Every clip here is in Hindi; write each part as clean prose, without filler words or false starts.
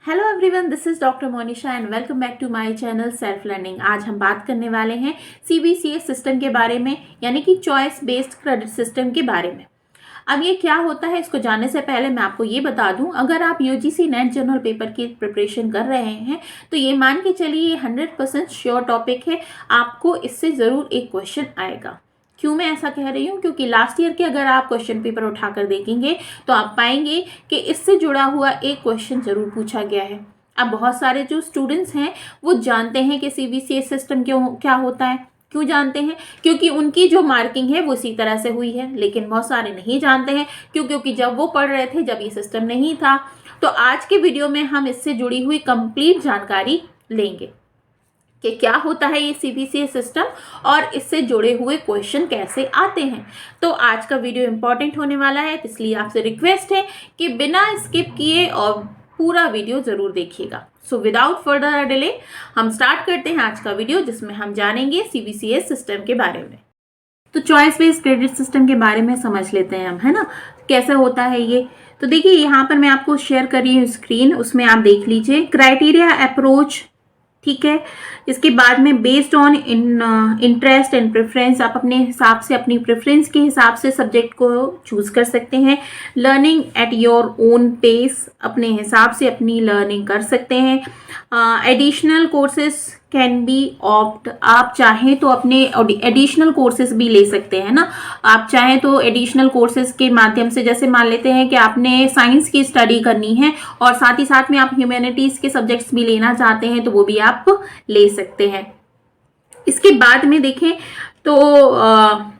Hello everyone, this is doctor Monisha and welcome back to my channel self learning. आज हम बात करने वाले हैं सीबीसीएस सिस्टम के बारे में, यानी कि चॉइस बेस्ड क्रेडिट सिस्टम के बारे में। अब ये क्या होता है, इसको जानने से पहले मैं आपको ये बता दूं, अगर आप यूजीसी नेट जनरल पेपर की प्रिपरेशन कर रहे हैं तो ये मान के चलिए ये 100% श्योर टॉपिक है, आपको इससे ज़रूर एक क्वेश्चन आएगा। क्यों मैं ऐसा कह रही हूँ? क्योंकि लास्ट ईयर के अगर आप क्वेश्चन पेपर उठाकर देखेंगे तो आप पाएंगे कि इससे जुड़ा हुआ एक क्वेश्चन जरूर पूछा गया है। अब बहुत सारे जो स्टूडेंट्स हैं वो जानते हैं कि सीबीसीएस सिस्टम क्या होता है। क्यों जानते हैं? क्योंकि उनकी जो मार्किंग है वो इसी तरह से हुई है। लेकिन बहुत सारे नहीं जानते हैं क्योंकि जब वो पढ़ रहे थे जब ये सिस्टम नहीं था। तो आज के वीडियो में हम इससे जुड़ी हुई कंप्लीट जानकारी लेंगे कि क्या होता है ये सीबीसीएस सिस्टम और इससे जुड़े हुए क्वेश्चन कैसे आते हैं। तो आज का वीडियो इंपॉर्टेंट होने वाला है, इसलिए आपसे रिक्वेस्ट है कि बिना स्किप किए और पूरा वीडियो ज़रूर देखिएगा। सो विदाउट फर्दर डिले हम स्टार्ट करते हैं आज का वीडियो, जिसमें हम जानेंगे सीबीसीएस सिस्टम के बारे में। तो चॉइस बेस्ड क्रेडिट सिस्टम के बारे में समझ लेते हैं हम, है ना, कैसे होता है ये। तो देखिए यहाँ पर मैं आपको शेयर कर रही हूँ स्क्रीन, उसमें आप देख लीजिए क्राइटेरिया अप्रोच, ठीक है। इसके बाद में based on interest and preference, आप अपने हिसाब से अपनी प्रेफरेंस के हिसाब से सब्जेक्ट को चूज कर सकते हैं। Learning at your own pace, अपने हिसाब से अपनी लर्निंग कर सकते हैं। Additional courses can be opt, आप चाहें तो अपने एडिशनल कोर्सेज भी ले सकते हैं ना। आप चाहें तो एडिशनल कोर्सेज के माध्यम से, जैसे मान लेते हैं कि आपने साइंस की स्टडी करनी है और साथ ही साथ में आप ह्यूमैनिटीज़ के सब्जेक्ट्स भी लेना चाहते हैं तो वो भी आप ले सकते हैं। इसके बाद में देखें तो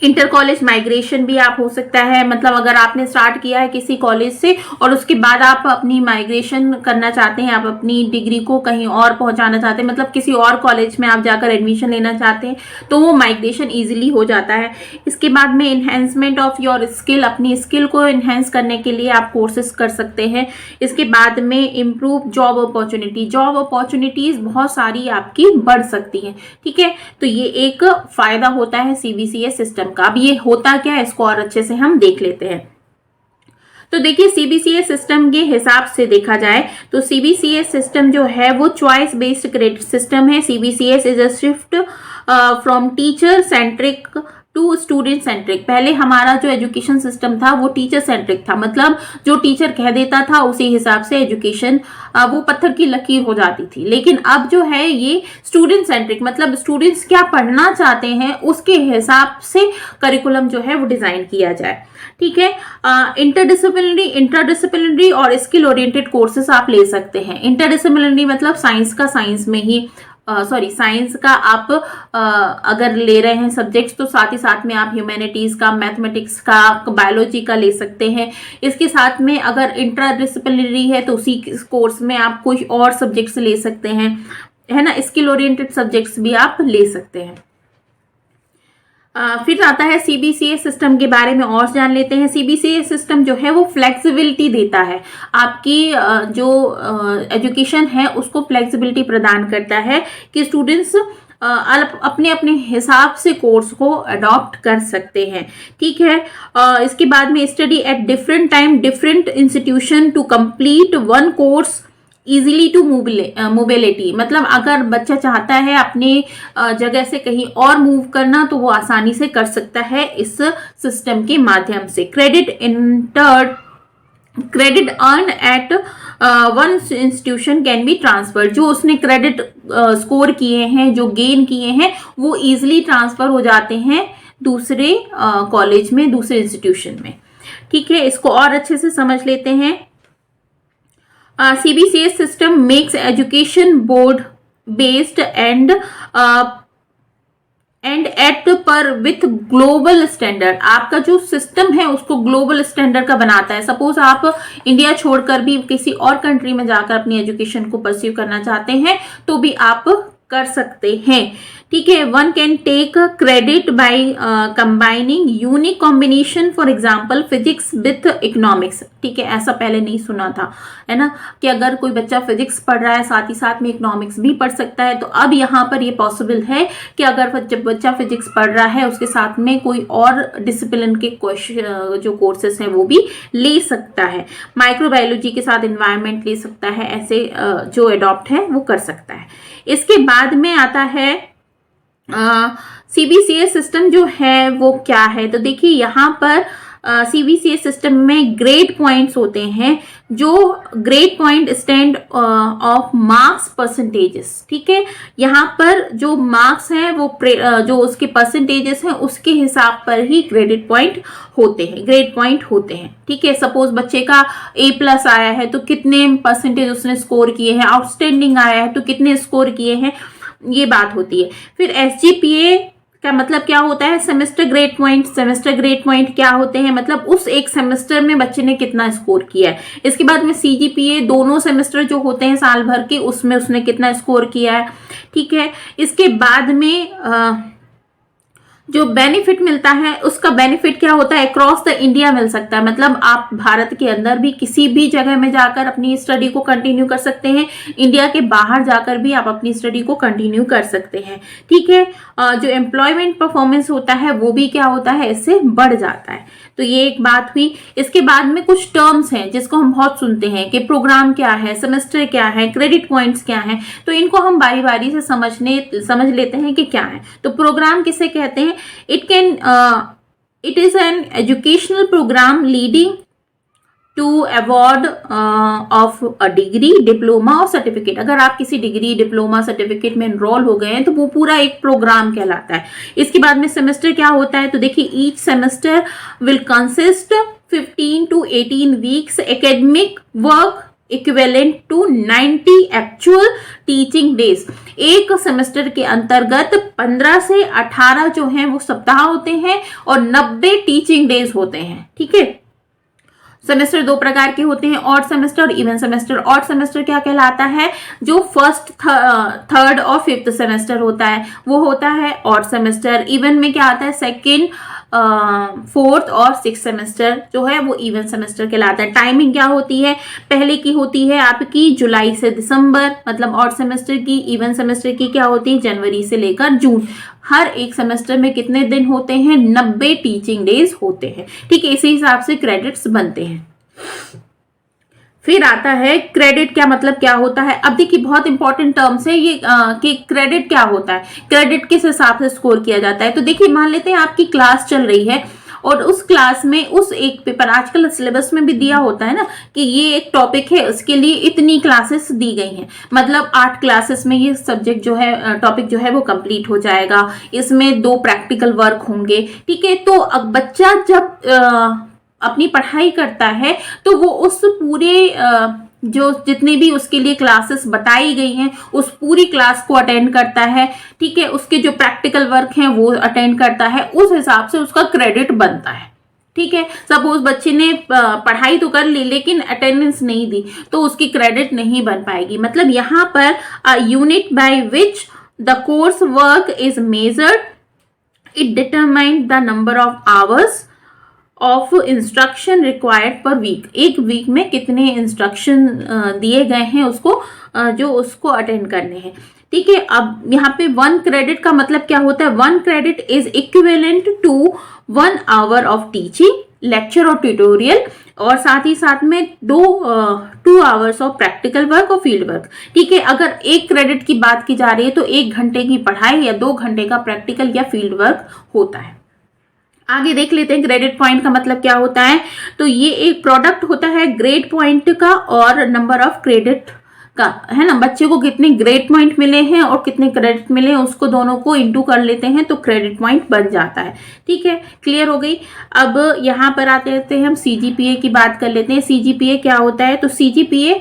इंटर कॉलेज माइग्रेशन भी आप हो सकता है, मतलब अगर आपने स्टार्ट किया है किसी कॉलेज से और उसके बाद आप अपनी माइग्रेशन करना चाहते हैं, आप अपनी डिग्री को कहीं और पहुंचाना चाहते हैं, मतलब किसी और कॉलेज में आप जाकर एडमिशन लेना चाहते हैं तो वो माइग्रेशन इजीली हो जाता है। इसके बाद में इन्हेंसमेंट ऑफ योर स्किल, अपनी स्किल को इन्हेंस करने के लिए आप कोर्सेज कर सकते हैं। इसके बाद में improve job opportunity, job opportunities बहुत सारी आपकी बढ़ सकती हैं, ठीक है। तो ये एक फ़ायदा होता है सीबीसीएस सिस्टम का। अब ये होता क्या है इसको और अच्छे से हम देख लेते हैं। तो देखिए सीबीसीएस सिस्टम के हिसाब से देखा जाए तो सीबीसीएस सिस्टम जो है वो चॉइस बेस्ड क्रेडिट सिस्टम है। CBCS is a shift from teacher centric to student centric. पहले हमारा जो एजुकेशन सिस्टम था वो टीचर सेंट्रिक था, मतलब जो टीचर कह देता था उसी हिसाब से एजुकेशन वो पत्थर की लकीर हो जाती थी। लेकिन अब जो है ये स्टूडेंट सेंट्रिक, मतलब स्टूडेंट्स क्या पढ़ना चाहते हैं उसके हिसाब से करिकुलम जो है वो डिजाइन किया जाए, ठीक है। इंटरडिसिप्लिनरी और स्किल ओरिएंटेड कोर्सेस आप ले सकते हैं। इंटरडिसिप्लिनरी मतलब साइंस का साइंस में ही साइंस का आप अगर ले रहे हैं सब्जेक्ट्स तो साथ ही साथ में आप ह्यूमैनिटीज़ का, मैथमेटिक्स का, बायोलॉजी का ले सकते हैं। इसके साथ में अगर इंटरडिसिप्लिनरी है तो उसी कोर्स में आप कोई और सब्जेक्ट्स ले सकते हैं, है ना। स्किल ओरिएंटेड सब्जेक्ट्स भी आप ले सकते हैं। फिर आता है सीबीसीएस सिस्टम के बारे में और जान लेते हैं। सीबीसीएस सिस्टम जो है वो फ्लेक्सिबिलिटी देता है, आपकी जो एजुकेशन है उसको फ्लेक्सिबिलिटी प्रदान करता है कि स्टूडेंट्स अपने अपने हिसाब से कोर्स को अडॉप्ट कर सकते हैं, ठीक है। इसके बाद में study at different time different institution to complete one course easily to mobility, मतलब अगर बच्चा चाहता है अपने जगह से कहीं और मूव करना तो वो आसानी से कर सकता है इस सिस्टम के माध्यम से। Credit earn eight one institution can be transfer, जो उसने क्रेडिट स्कोर किए हैं, जो गेन किए हैं, वो इजीली ट्रांसफर हो जाते हैं दूसरे कॉलेज में, दूसरे इंस्टीट्यूशन में, ठीक है। इसको और अच्छे से समझ लेते हैं। CBCS system makes education board based and at पर विथ ग्लोबल स्टैंडर्ड। आपका जो सिस्टम है उसको ग्लोबल स्टैंडर्ड का बनाता है। सपोज आप इंडिया छोड़कर भी किसी और कंट्री में जाकर अपनी एजुकेशन को परस्यू करना चाहते हैं तो भी आप कर सकते हैं, ठीक है। One can take credit by combining unique combination, for example physics with economics. ठीक है, ऐसा पहले नहीं सुना था, है ना, कि अगर कोई बच्चा फिजिक्स पढ़ रहा है साथ ही साथ में इकोनॉमिक्स भी पढ़ सकता है। तो अब यहाँ पर ये पॉसिबल है कि अगर जब बच्चा फिजिक्स पढ़ रहा है उसके साथ में कोई और डिसिप्लिन के जो कोर्सेस हैं वो भी ले सकता है। माइक्रोबायोलॉजी के साथ एनवायरनमेंट ले सकता है, ऐसे जो एडॉप्ट है वो कर सकता है। इसके बाद में आता है सीबीसीएस सिस्टम जो है वो क्या है। तो देखिए यहाँ पर सीबीसीएस सिस्टम में ग्रेड पॉइंट्स होते हैं, जो grade point stand of marks percentages. ठीक है, यहाँ पर जो मार्क्स हैं वो जो उसके परसेंटेजेस हैं उसके हिसाब पर ही ग्रेड पॉइंट होते हैं। ठीक है, सपोज बच्चे का A+ आया है तो कितने परसेंटेज उसने स्कोर किए हैं, आउटस्टैंडिंग आया है तो कितने स्कोर किए हैं, ये बात होती है। फिर SGPA का मतलब क्या होता है, semester grade point. Semester grade point क्या होते हैं, मतलब उस एक सेमेस्टर में बच्चे ने कितना स्कोर किया है। इसके बाद में CGPA, दोनों सेमेस्टर जो होते हैं साल भर के, उसमें उसने कितना स्कोर किया है। ठीक है, इसके बाद में जो बेनिफिट मिलता है उसका बेनिफिट क्या होता है, अक्रॉस द इंडिया मिल सकता है। मतलब आप भारत के अंदर भी किसी भी जगह में जाकर अपनी स्टडी को कंटिन्यू कर सकते हैं, इंडिया के बाहर जाकर भी आप अपनी स्टडी को कंटिन्यू कर सकते हैं। ठीक है, जो एम्प्लॉयमेंट परफॉर्मेंस होता है वो भी क्या होता है, इससे बढ़ जाता है। तो ये एक बात हुई। इसके बाद में कुछ टर्म्स हैं जिसको हम बहुत सुनते हैं कि प्रोग्राम क्या है, सेमेस्टर क्या है, क्रेडिट पॉइंट्स क्या हैं। तो इनको हम बारी बारी से समझ लेते हैं कि क्या है। तो प्रोग्राम किसे कहते हैं, it is an educational program leading to award of a degree, diploma और सर्टिफिकेट। अगर आप किसी डिग्री, डिप्लोमा, सर्टिफिकेट में एनरोल हो गए हैं तो वो पूरा एक प्रोग्राम कहलाता है। इसके बाद में सेमेस्टर क्या होता है, तो देखिए each semester will consist 15 to 18 weeks academic work equivalent to 90 actual teaching days. एक सेमेस्टर के अंतर्गत 15 से 18 जो हैं वो सप्ताह होते हैं और 90 टीचिंग डेज होते हैं। ठीक है, सेमेस्टर दो प्रकार के होते हैं, ऑड सेमेस्टर और इवन सेमेस्टर। ऑड सेमेस्टर क्या कहलाता है, जो फर्स्ट, थर्ड और फिफ्थ सेमेस्टर होता है वो होता है ऑड सेमेस्टर। इवन में क्या आता है, सेकेंड, फोर्थ और सिक्स सेमेस्टर जो है वो इवन सेमेस्टर कहलाता है। टाइमिंग क्या होती है, पहले की होती है आपकी जुलाई से दिसंबर, मतलब ऑड सेमेस्टर की। इवन सेमेस्टर की क्या होती है, जनवरी से लेकर जून। हर एक सेमेस्टर में कितने दिन होते हैं, 90 टीचिंग डेज होते हैं। ठीक है, इसी हिसाब से क्रेडिट्स बनते हैं। फिर आता है क्रेडिट, क्या मतलब क्या होता है। अब देखिए बहुत इंपॉर्टेंट टर्म्स है ये कि क्रेडिट क्या होता है, क्रेडिट किस हिसाब से स्कोर किया जाता है। तो देखिए मान लेते हैं आपकी क्लास चल रही है और उस क्लास में उस एक पेपर, आजकल सिलेबस में भी दिया होता है ना कि ये एक टॉपिक है, उसके लिए इतनी क्लासेस दी गई हैं, मतलब 8 क्लासेस में ये सब्जेक्ट जो है, टॉपिक जो है वो कंप्लीट हो जाएगा। इसमें 2 प्रैक्टिकल वर्क होंगे। ठीक है, तो अब बच्चा जब अपनी पढ़ाई करता है तो वो उस पूरे जो जितने भी उसके लिए क्लासेस बताई गई हैं उस पूरी क्लास को अटेंड करता है। ठीक है, उसके जो प्रैक्टिकल वर्क हैं वो अटेंड करता है, उस हिसाब से उसका क्रेडिट बनता है। ठीक है, सपोज बच्चे ने पढ़ाई तो कर ली लेकिन अटेंडेंस नहीं दी तो उसकी क्रेडिट नहीं बन पाएगी। मतलब यहाँ पर unit by which the course work is measured, it determine the number of hours of instruction required per week. एक वीक में कितने इंस्ट्रक्शन दिए गए हैं उसको, जो उसको अटेंड करने हैं। ठीक है, अब यहाँ पे 1 क्रेडिट का मतलब क्या होता है, 1 credit is equivalent to 1 hour of teaching, lecture और ट्यूटोरियल, और साथ ही साथ में 2 आवर्स ऑफ प्रैक्टिकल वर्क और फील्ड वर्क। ठीक है, अगर 1 क्रेडिट की बात की जा रही है तो 1 घंटे की पढ़ाई या 2 घंटे का प्रैक्टिकल या फील्ड वर्क होता है। आगे देख लेते हैं क्रेडिट पॉइंट का मतलब क्या होता है। तो ये एक प्रोडक्ट होता है ग्रेड पॉइंट का और नंबर ऑफ क्रेडिट का, है ना। बच्चे को कितने ग्रेड पॉइंट मिले हैं और कितने क्रेडिट मिले हैं उसको दोनों को इंटू कर लेते हैं तो क्रेडिट पॉइंट बन जाता है। ठीक है, क्लियर हो गई। अब यहाँ पर आते हैं हम CGPA की बात कर लेते हैं। CGPA क्या होता है, तो CGPA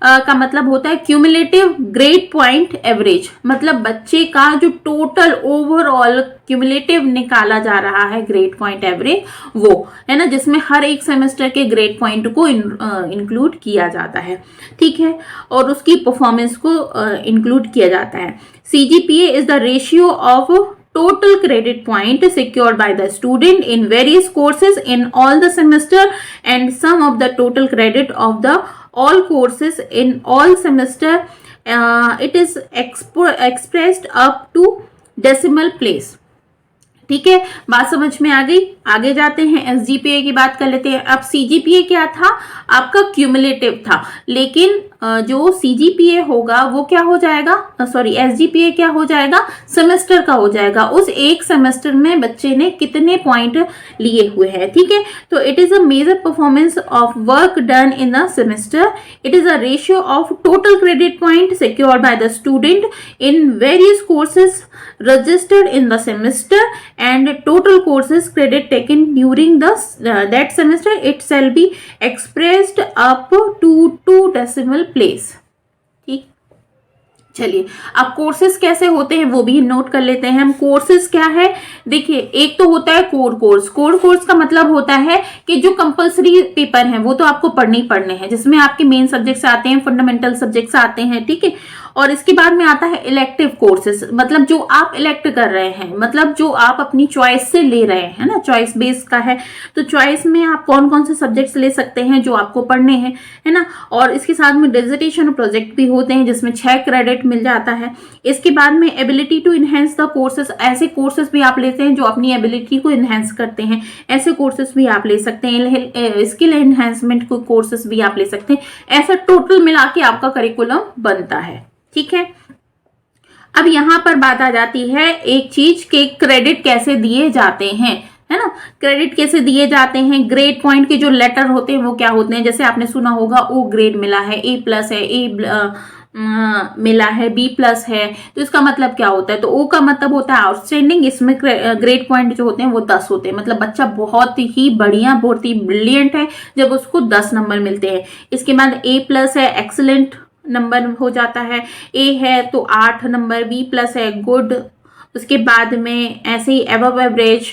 का मतलब होता है क्यूमुलेटिव ग्रेड पॉइंट एवरेज, मतलब बच्चे का जो टोटल ओवरऑल क्यूमुलेटिव निकाला जा रहा है ग्रेड पॉइंट एवरेज, वो है ना, जिसमें हर एक सेमेस्टर के ग्रेड पॉइंट को इंक्लूड किया जाता है, ठीक है, और उसकी परफॉर्मेंस को इंक्लूड किया जाता है। CGPA is the ratio of total credit point secured by the student in various courses in all the semester and sum of the total credit of the all courses in all semester. It is expressed up to decimal place. ठीक है, बात समझ में आ गई। आगे जाते हैं, SGPA की बात कर लेते हैं। अब CGPA क्या था, आपका क्यूमुलेटिव था, लेकिन जो CGPA होगा वो क्या हो जाएगा, सॉरी SGPA क्या हो जाएगा, सेमेस्टर का हो जाएगा। उस एक सेमेस्टर में बच्चे ने कितने पॉइंट लिए हुए हैं, ठीक है। तो it is a major performance of work done in a semester. It is a ratio of total credit point secured by the student in various courses registered in the semester and total courses credit taken during the that semester. It shall be expressed up to 2 decimal place. ठीक, चलिए अब कोर्सेज कैसे होते हैं वो भी नोट कर लेते हैं हम। कोर्सेज क्या है, देखिए एक तो होता है कोर कोर्स। कोर कोर्स का मतलब होता है कि जो कंपलसरी पेपर हैं वो तो आपको पढ़ने ही पढ़ने हैं, जिसमें आपके मेन सब्जेक्ट्स आते हैं, फंडामेंटल सब्जेक्ट्स आते हैं, ठीक है। और इसके बाद में आता है इलेक्टिव कोर्सेज, मतलब जो आप इलेक्ट कर रहे हैं, मतलब जो आप अपनी चॉइस से ले रहे हैं ना, चॉइस बेस्ड का है। तो चॉइस में आप कौन कौन से सब्जेक्ट्स ले सकते हैं जो आपको पढ़ने हैं, है ना। और इसके साथ में डिसर्टेशन और प्रोजेक्ट भी होते हैं जिसमें 6 क्रेडिट मिल जाता है। इसके बाद में ability to enhance the courses, ऐसे कोर्सेज भी आप लेते हैं जो अपनी एबिलिटी को इनहेंस करते हैं, ऐसे कोर्सेज भी आप ले सकते हैं। स्किल एनहेंसमेंट को कोर्सेज भी आप ले सकते हैं। ऐसा टोटल मिला के आपका करिकुलम बनता है, ठीक है। अब यहां पर बात आ जाती है एक चीज के क्रेडिट कैसे दिए जाते हैं, है ना। क्रेडिट कैसे दिए जाते हैं, ग्रेड पॉइंट के जो लेटर होते हैं वो क्या होते हैं, जैसे आपने सुना होगा O ग्रेड मिला है, A+ है, मिला है, B+ है। तो इसका मतलब क्या होता है, तो O का मतलब होता है आउटस्टैंडिंग। इसमें ग्रेड पॉइंट जो होते हैं वो 10 होते हैं, मतलब बच्चा बहुत ही बढ़िया, बहुत ही ब्रिलियंट है जब उसको 10 नंबर मिलते हैं। इसके बाद A+ है, एक्सीलेंट नंबर हो जाता है। A है तो 8 नंबर, B+ है गुड, उसके बाद में ऐसे ही एबव एवरेज,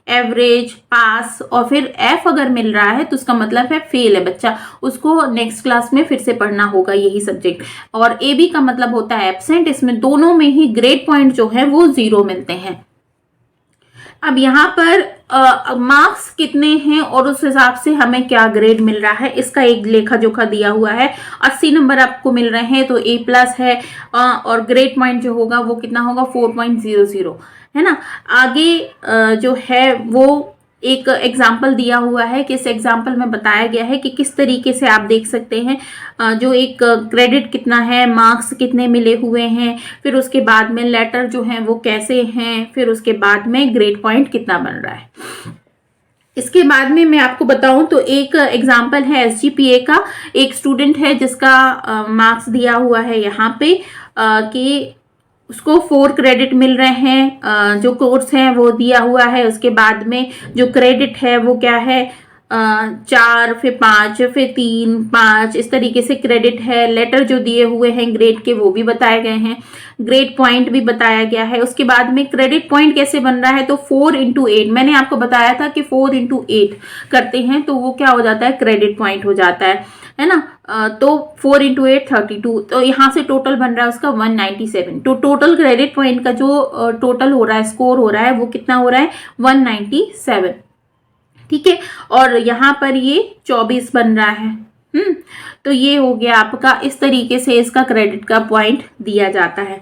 एवरेज, पास, और फिर F अगर मिल रहा है तो उसका मतलब है फेल है बच्चा, उसको नेक्स्ट क्लास में फिर से पढ़ना होगा यही सब्जेक्ट। और AB का मतलब होता है एब्सेंट। इसमें दोनों में ही ग्रेड पॉइंट जो है वो 0 मिलते हैं। अब यहाँ पर मार्क्स कितने हैं और उस हिसाब से हमें क्या ग्रेड मिल रहा है इसका एक लेखा जोखा दिया हुआ है। 80 नंबर आपको मिल रहे हैं तो A+ है, और ग्रेड पॉइंट जो होगा वो कितना होगा, 4.00, है ना। आगे जो है वो एक एग्जाम्पल दिया हुआ है कि इस एग्जाम्पल में बताया गया है कि किस तरीके से आप देख सकते हैं जो एक क्रेडिट कितना है, मार्क्स कितने मिले हुए हैं, फिर उसके बाद में लेटर जो हैं वो कैसे हैं, फिर उसके बाद में ग्रेड पॉइंट कितना बन रहा है। इसके बाद में मैं आपको बताऊं तो एक एग्जाम्पल है SGPA का। एक स्टूडेंट है जिसका मार्क्स दिया हुआ है यहाँ पे कि उसको 4 क्रेडिट मिल रहे हैं, जो कोर्स है वो दिया हुआ है। उसके बाद में जो क्रेडिट है वो क्या है, 4, फिर 5, फिर 3, 5, इस तरीके से क्रेडिट है। लेटर जो दिए हुए हैं ग्रेड के वो भी बताए गए हैं, ग्रेड पॉइंट भी बताया गया है। उसके बाद में क्रेडिट पॉइंट कैसे बन रहा है, तो 4 × 8, मैंने आपको बताया था कि 4 × 8 करते हैं तो वो क्या हो जाता है, क्रेडिट पॉइंट हो जाता है ना। तो 4 × 8 32, तो यहाँ से टोटल बन रहा है उसका 197। तो टोटल क्रेडिट पॉइंट का जो टोटल हो रहा है, स्कोर हो रहा है, वो कितना हो रहा है, 197, ठीक है। और यहाँ पर ये 24 बन रहा है। तो ये हो गया आपका, इस तरीके से इसका क्रेडिट का पॉइंट दिया जाता है।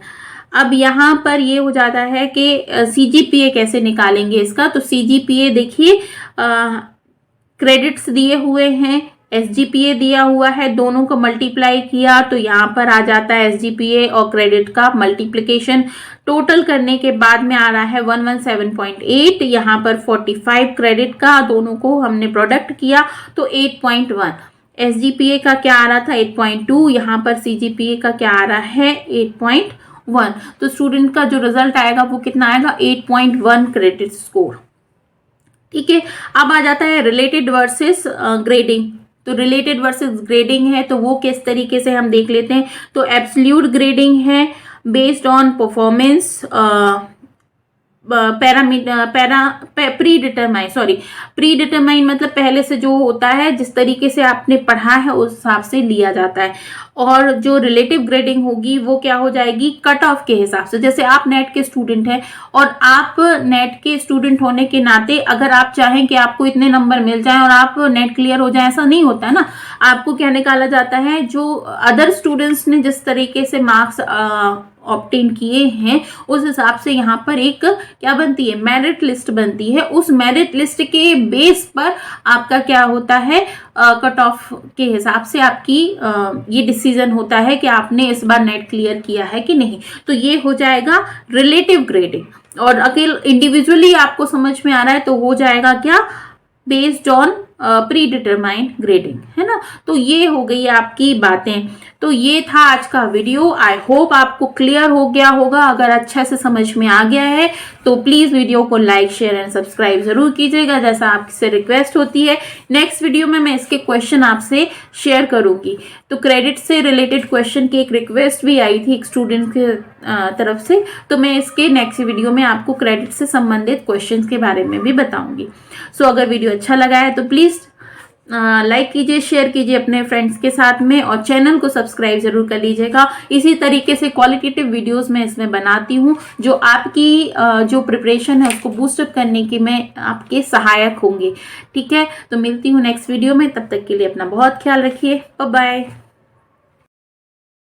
अब यहाँ पर ये हो जाता है कि CGPA कैसे निकालेंगे इसका। तो CGPA देखिए, क्रेडिट्स दिए हुए हैं, SGPA दिया हुआ है, दोनों को मल्टीप्लाई किया तो यहाँ पर आ जाता है SGPA और क्रेडिट का मल्टीप्लिकेशन। टोटल करने के बाद में आ रहा है 117.8, यहाँ पर 45 क्रेडिट का, दोनों को हमने प्रोडक्ट किया तो 8.1। SGPA का क्या आ रहा था, 8.2, यहाँ पर CGPA का क्या आ रहा है, 8.1। तो स्टूडेंट का जो रिजल्ट आएगा वो कितना आएगा, 8.1 क्रेडिट स्कोर, ठीक है। अब आ जाता है रिलेटेड वर्सेस ग्रेडिंग, तो रिलेटेड वर्सेस ग्रेडिंग है, तो वो किस तरीके से हम देख लेते हैं। तो एब्सोल्यूट ग्रेडिंग है based on performance, pre determine मतलब पहले से जो होता है, जिस तरीके से आपने पढ़ा है उस हिसाब से लिया जाता है। और जो रिलेटिव ग्रेडिंग होगी वो क्या हो जाएगी, कट ऑफ के हिसाब से। जैसे आप नेट के स्टूडेंट हैं और आप नेट के स्टूडेंट होने के नाते अगर आप चाहें कि आपको इतने नंबर मिल जाएं और आप नेट क्लियर हो जाए, ऐसा नहीं होता है ना। आपको क्या निकाला जाता है, जो अदर स्टूडेंट्स ने जिस तरीके से मार्क्स ऑब्टेन किए हैं उस हिसाब से यहाँ पर एक क्या बनती है, मेरिट लिस्ट बनती है। उस मेरिट लिस्ट के बेस पर आपका क्या होता है, कट ऑफ के हिसाब से आपकी ये डिसीजन होता है कि आपने इस बार नेट क्लियर किया है कि नहीं। तो ये हो जाएगा रिलेटिव ग्रेडिंग। और अकेले इंडिविजुअली आपको समझ में आ रहा है तो हो जाएगा क्या, based on pre determined grading, है ना। तो ये हो गई आपकी बातें। तो ये था आज का वीडियो। आई होप आपको क्लियर हो गया होगा। अगर अच्छा से समझ में आ गया है तो प्लीज वीडियो को लाइक, शेयर एंड सब्सक्राइब जरूर कीजिएगा, जैसा आपसे रिक्वेस्ट होती है। नेक्स्ट वीडियो में मैं इसके क्वेश्चन आपसे शेयर करूंगी। तो क्रेडिट से रिलेटेड क्वेश्चन की एक रिक्वेस्ट भी आई थी एक स्टूडेंट के तरफ से, तो मैं इसके नेक्स्ट वीडियो में आपको क्रेडिट से संबंधित क्वेश्चन के बारे में भी बताऊंगी। सो अगर वीडियो अच्छा लगा है तो प्लीज लाइक कीजिए, शेयर कीजिए अपने फ्रेंड्स के साथ में, और चैनल को सब्सक्राइब जरूर कर लीजिएगा। इसी तरीके से क्वालिटेटिव वीडियोस मैं इसमें बनाती हूँ जो आपकी जो प्रिपरेशन है उसको बूस्टअप करने की मैं आपके सहायक होंगे। ठीक है, तो मिलती हूँ नेक्स्ट वीडियो में। तब तक के लिए अपना बहुत ख्याल रखिए। Bye bye.